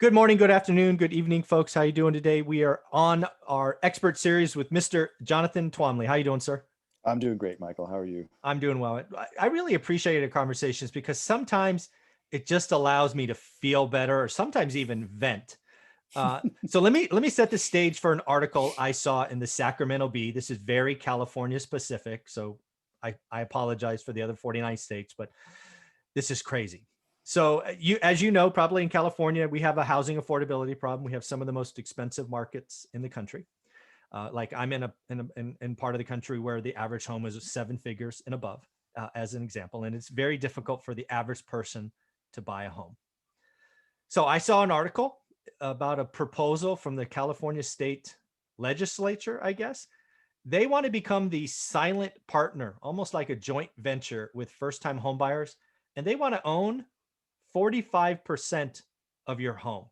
Good morning, good afternoon, good evening, folks. How you doing today? We are on our expert series with Mr. Jonathan Twomley. How you doing, sir? I'm doing great, Michael. How are you? I'm doing well. I really appreciate the conversations because sometimes it just allows me to feel better, or sometimes even vent. So let me set the stage for an article I saw in the Sacramento Bee. This is very California specific, so I apologize for the other 49 states, but this is crazy. So as you know, probably in California, we have a housing affordability problem. We have some of the most expensive markets in the country. Like I'm in part of the country where the average home is 7 figures and above, as an example, and it's very difficult for the average person to buy a home. So I saw an article about a proposal from the California state legislature, I guess. They want to become the silent partner, almost like a joint venture with first-time homebuyers, and they want to own 45% of your home.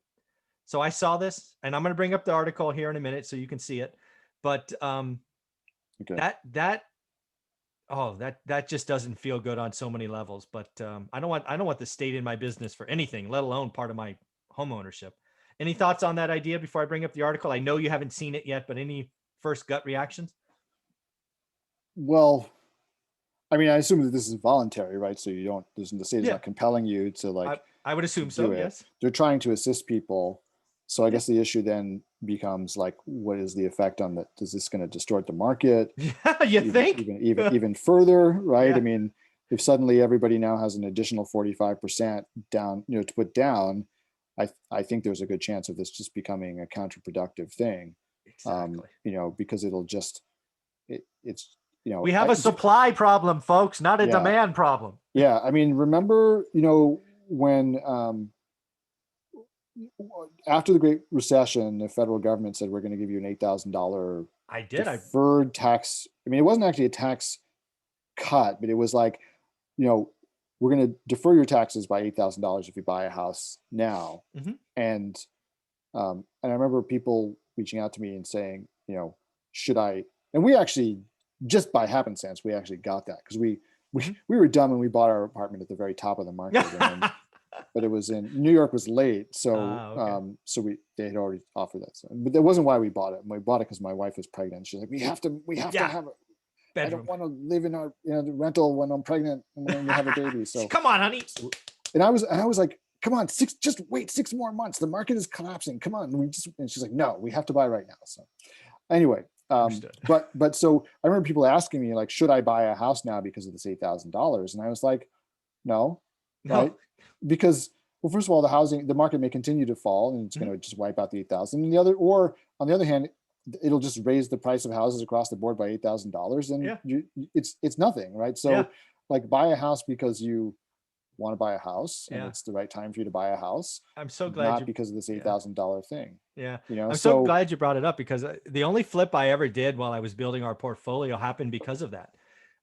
So I saw this, and I'm going to bring up the article here in a minute so you can see it. But Okay. that just doesn't feel good on so many levels. But I don't want the state in my business for anything, let alone part of my home ownership. Any thoughts on that idea before I bring up the article? I know you haven't seen it yet, but any first gut reactions? Well, I mean, I assume that this is voluntary, right? So you don't, the state is Yeah, not compelling you to I would to assume so. do it. Yes. They're trying to assist people. So I Yeah. guess the issue then becomes like, what is the effect on the, is this going to distort the market Yeah, you think? even further, right? I Yeah, mean, if suddenly everybody now has an additional 45% down, to put down, I think there's a good chance of this just becoming a counterproductive thing. exactly. Because it'll just, it's, We have a supply problem, folks, not a yeah, demand problem. yeah. I mean, remember, when after the Great Recession, the federal government said we're going to give you an $8,000 I did. deferred tax. I mean, it wasn't actually a tax cut, but it was like, you know, we're going to defer your taxes by $8,000 if you buy a house now. Mhm. And I remember people reaching out to me and saying, should I? And we actually, just by happenstance, we actually got that because we were dumb and we bought our apartment at the very top of the market, and but it was in New York was late, so Okay. they had already offered that, but that wasn't why we bought it. We bought it because my wife was pregnant. She's like, we have to Yeah, have it. I don't bedroom. want to live in the rental when I'm pregnant and when we have a baby. So, Come on, honey. and I was like, come on, just wait 6 more months. The market is collapsing. Come on. And she's like, no, we have to buy right now. So anyway, Understood. but so I remember people asking me like, should I buy a house now because of this $8,000? And I was like, no, right? No. Because, well, first of all, the market may continue to fall and it's going to just wipe out the 8,000. And on the other hand, it'll just raise the price of houses across the board by $8,000, and Yeah. it's nothing, right? Yeah. So, like, buy a house because you want to buy a house and Yeah. it's the right time for you to buy a house, I'm so glad not you. because of this Yeah. $8,000 thing. Yeah. I'm so So glad you brought it up because the only flip I ever did while I was building our portfolio happened because of that.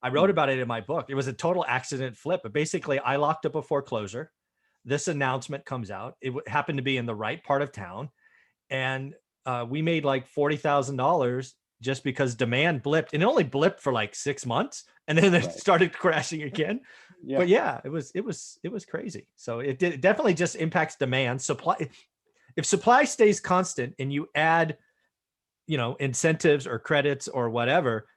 I wrote about it in my book. It was a total accident flip, but basically I locked up a foreclosure. This announcement comes out. It happened to be in the right part of town. And we made like $40,000 just because demand blipped, and it only blipped for like 6 months, and then it right, started crashing again. yeah. But yeah, it was crazy. So it definitely just impacts demand. Supply, if supply stays constant and you add, incentives or credits or whatever,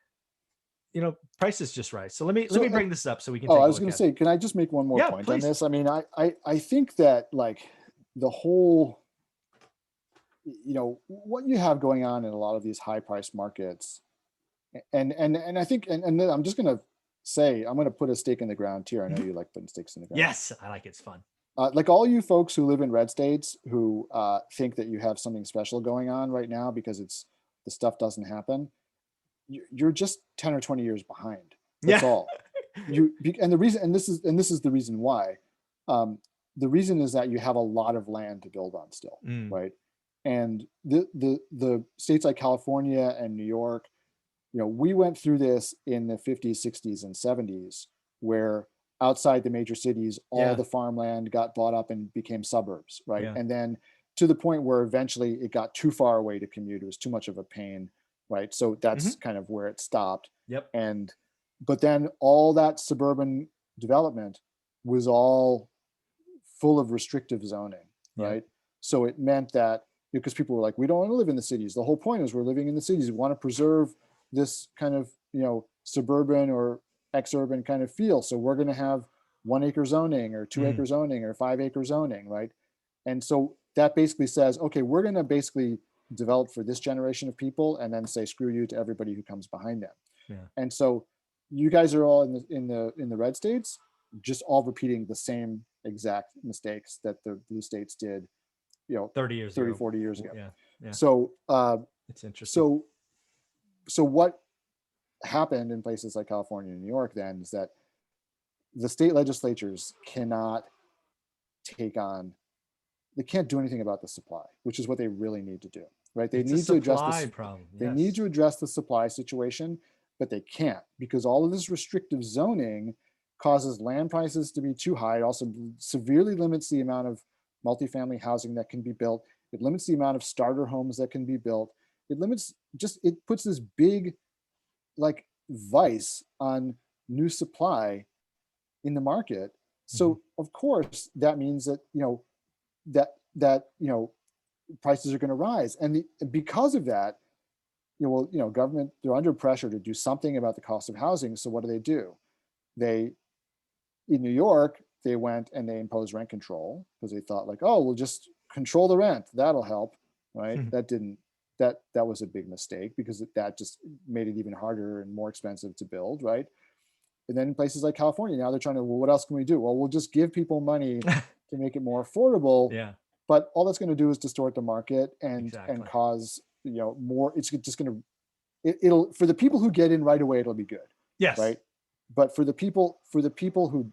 prices just rise. So let me So, bring this up so we can oh, take I a was look going to at it. say, can I just make one more Yeah, point on please. this? I mean, I think that like the whole, what you have going on in a lot of these high price markets, and I think, and then I'm just going to say, I'm going to put a stake in the ground here. I know Mhm. you like putting stakes in the ground. Yes, I like it. It's fun. Like all you folks who live in red states who think that you have something special going on right now because the stuff doesn't happen, you're just 10 or 20 years behind. That's Yeah. all. And the reason, and this is the reason why. The reason is that you have a lot of land to build on still, Mm, right? And the states like California and New York, we went through this in the 50s, 60s, and 70s, where outside the major cities, all yeah. the farmland got bought up and became suburbs, right? Yeah. And then to the point where eventually it got too far away to commute. It was too much of a pain, right? So that's Hmm. kind of where it stopped. Yep. And but then all that suburban development was all full of restrictive zoning, Yep. right? So it meant that because people were like, we don't want to live in the cities. The whole point is we're living in the cities. We want to preserve this kind of, suburban or exurban kind of feel. So we're going to have 1 acre zoning or 2 acre zoning or 5 acre zoning, right? And so that basically says, okay, we're going to basically develop for this generation of people and then say screw you to everybody who comes behind them. Yeah. And so you guys are all in the red states, just all repeating the same exact mistakes that the blue states did, 30 years 30, ago. 40 years ago. Yeah. Yeah. So It's interesting. So what happened in places like California and New York then is that the state legislatures cannot they can't do anything about the supply, which is what they really need to do, right? They need to address supply problem. They need to address the supply situation, but they can't because all of this restrictive zoning causes land prices to be too high. It also severely limits the amount of multifamily housing that can be built. It limits the amount of starter homes that can be built. It puts this big like vice on new supply in the market. So of course that means that prices are going to rise, and because of that, government, they're under pressure to do something about the cost of housing. So what do? They in New York, they went and they imposed rent control because they thought like, oh, we'll just control the rent, that'll help, right? That was a big mistake because that just made it even harder and more expensive to build, right? And then in places like California, now they're trying to, well, what else can we do? Well, we'll just give people money to make it more affordable. Yeah. But all that's going to do is distort the market and cause, more, it's just going to, it'll, for the people who get in right away, it'll be good. Yes. Right. But for the people who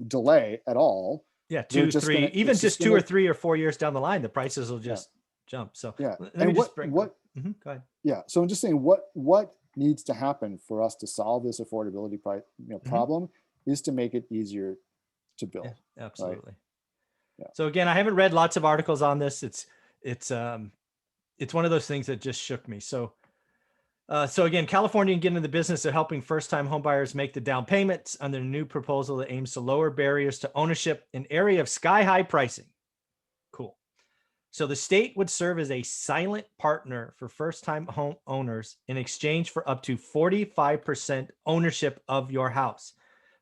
delay at all. Yeah. 2, 3, even just 2 or 3 or 4 years down the line, the prices will just jump. So yeah. let me just go ahead. Yeah. So I'm just saying what needs to happen for us to solve this affordability problem is to make it easier to build. Yeah, absolutely. Right? Yeah. So again, I haven't read lots of articles on this. It's one of those things that just shook me. So again, California can get into the business of helping first-time homebuyers make the down payments under a new proposal that aims to lower barriers to ownership in an area of sky-high pricing. Cool. So the state would serve as a silent partner for first-time home owners in exchange for up to 45% ownership of your house.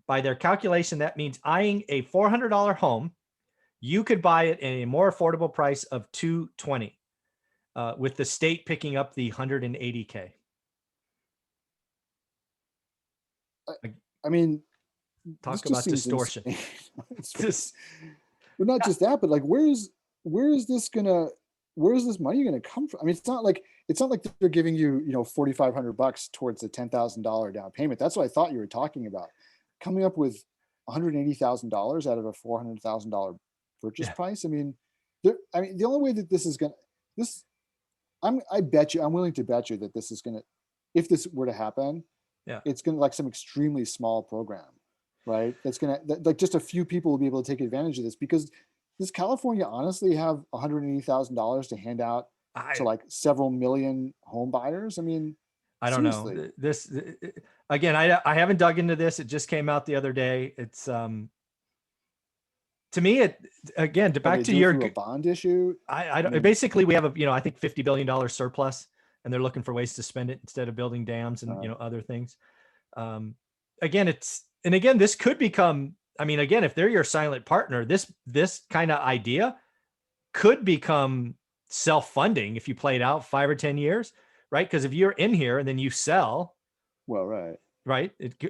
By their calculation, that means eyeing a $400 home, you could buy it at a more affordable price of $220, with the state picking up the $180K. I mean, talk about distortion. But not just that, but like, where is this money gonna come from? I mean, it's not like they're giving you, $4,500 towards the $10,000 down payment. That's what I thought you were talking about. Coming up with $180,000 out of a $400,000 purchase price. I mean, the only way that this is gonna I'm willing to bet you that this is gonna, if this were to happen, it's gonna like some extremely small program, right? That's gonna like just a few people will be able to take advantage of this because does California honestly have $180,000 to hand out to like several million home buyers? I mean, I don't know. This again, I haven't dug into this. It just came out the other day. It's to me, back to your bond issue. I don't. Basically, we have I think $50 billion surplus, and they're looking for ways to spend it instead of building dams and other things. This could become. I mean, again, if they're your silent partner, this kind of idea could become self-funding if you play it out 5 or 10 years, right? Because if you're in here and then you sell, well, right.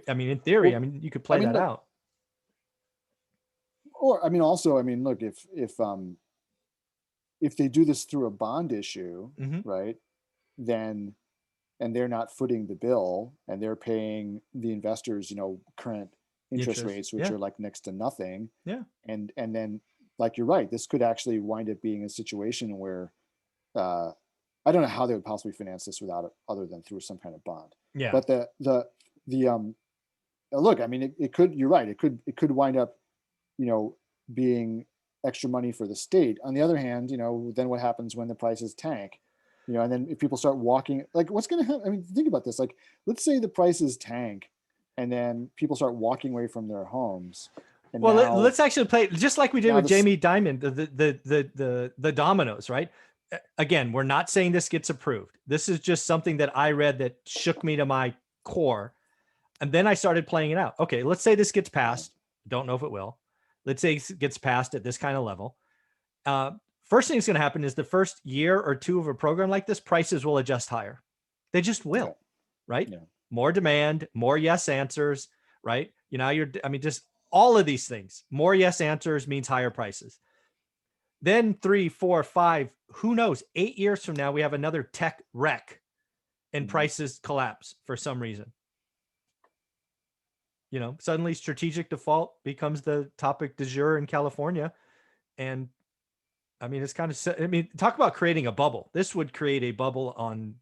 In theory, you could play that out. Or, look, if they do this through a bond issue, right, then, and they're not footing the bill and they're paying the investors, current interest rates, which are like next to nothing. Yeah. And then, like, you're right, this could actually wind up being a situation where, I don't know how they would possibly finance this without it, other than through some kind of bond. Yeah. But look, it could, you're right. It could wind up, being extra money for the state. On the other hand, then what happens when the prices tank, and then if people start walking, like what's going to happen? Think about this. Like, let's say the prices tank and then people start walking away from their homes. And Well, now, let's actually play just like we did now with this, Jamie Dimon, the dominoes, right? Again, we're not saying this gets approved. This is just something that I read that shook me to my core. And then I started playing it out. Okay, let's say this gets passed. Don't know if it will. Let's say it gets passed at this kind of level. First thing that's going to happen is the first year or two of a program like this, prices will adjust higher. They just will, yeah, right? yeah. More demand, more yes answers, right? Just all of these things. More yes answers means higher prices. Then 3, 4, 5, who knows? 8 years from now, we have another tech wreck and prices collapse for some reason. Suddenly strategic default becomes the topic du jour in California. And it's kind of, talk about creating a bubble. This would create a bubble on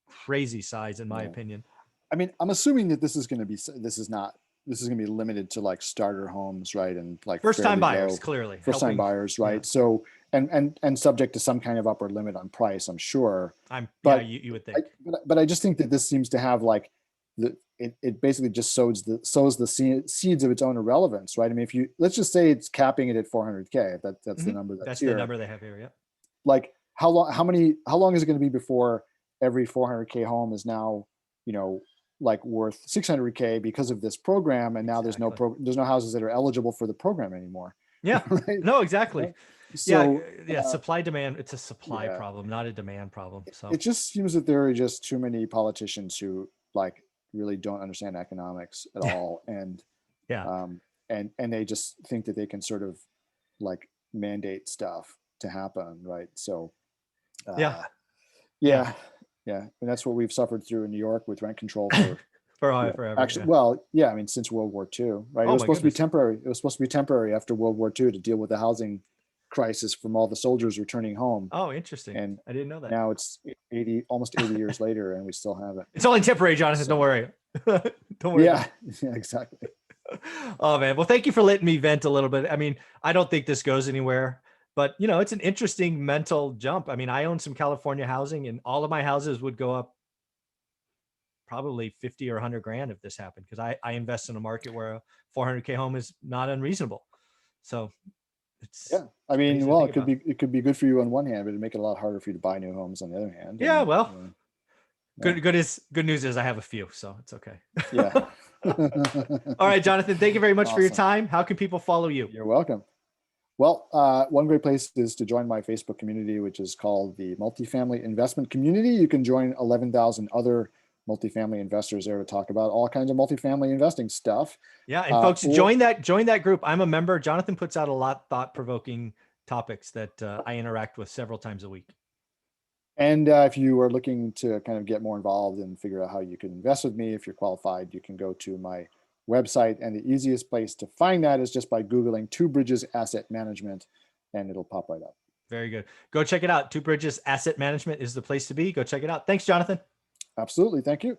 crazy size, in my opinion. I'm assuming that this is going to be limited to like starter homes, right? And like first time buyers, clearly. First time buyers, right? Yeah. So, and subject to some kind of upper limit on price, I'm sure. You would think. But I just think that this seems to have like it basically just sows the seeds of its own irrelevance, right? If let's just say it's capping it at 400K, that's the number that's here. The number they have here, yeah. Like how long is it going to be before every 400K home is now, like worth 600K because of this program, and now there's no houses that are eligible for the program anymore. Yeah, right? No, exactly. Right? So, supply demand. It's a supply problem, not a demand problem. So it just seems that there are just too many politicians who like really don't understand economics at all, and and they just think that they can sort of like mandate stuff to happen, right? So and that's what we've suffered through in New York with rent control for forever. Actually, since World War II, right? It was supposed to be temporary. It was supposed to be temporary after World War II to deal with the housing crisis from all the soldiers returning home. Oh, interesting. And I didn't know that. Now it's almost 80 years later, and we still have it. It's only temporary, Jonathan. So, don't worry. Don't worry. Yeah, exactly. Oh man. Well, thank you for letting me vent a little bit. I don't think this goes anywhere. But, it's an interesting mental jump. I own some California housing, and all of my houses would go up probably 50 or 100 grand if this happened, because I invest in a market where a 400K home is not unreasonable. So it's it could be good for you on one hand, but it'd make it a lot harder for you to buy new homes on the other hand. Yeah, good news is I have a few, so it's okay. Yeah. All right, Jonathan, thank you very much for your time. How can people follow you? You're welcome. Well, one great place is to join my Facebook community, which is called the Multifamily Investment Community. You can join 11,000 other multifamily investors there to talk about all kinds of multifamily investing stuff. Yeah, and folks, join that group. I'm a member. Jonathan puts out a lot of thought-provoking topics that I interact with several times a week. And if you are looking to kind of get more involved and figure out how you can invest with me, if you're qualified, you can go to my website, and the easiest place to find that is just by Googling Two Bridges Asset Management, and it'll pop right up. Very good. Go check it out. Two Bridges Asset Management is the place to be. Go check it out. Thanks, Jonathan. Absolutely. Thank you.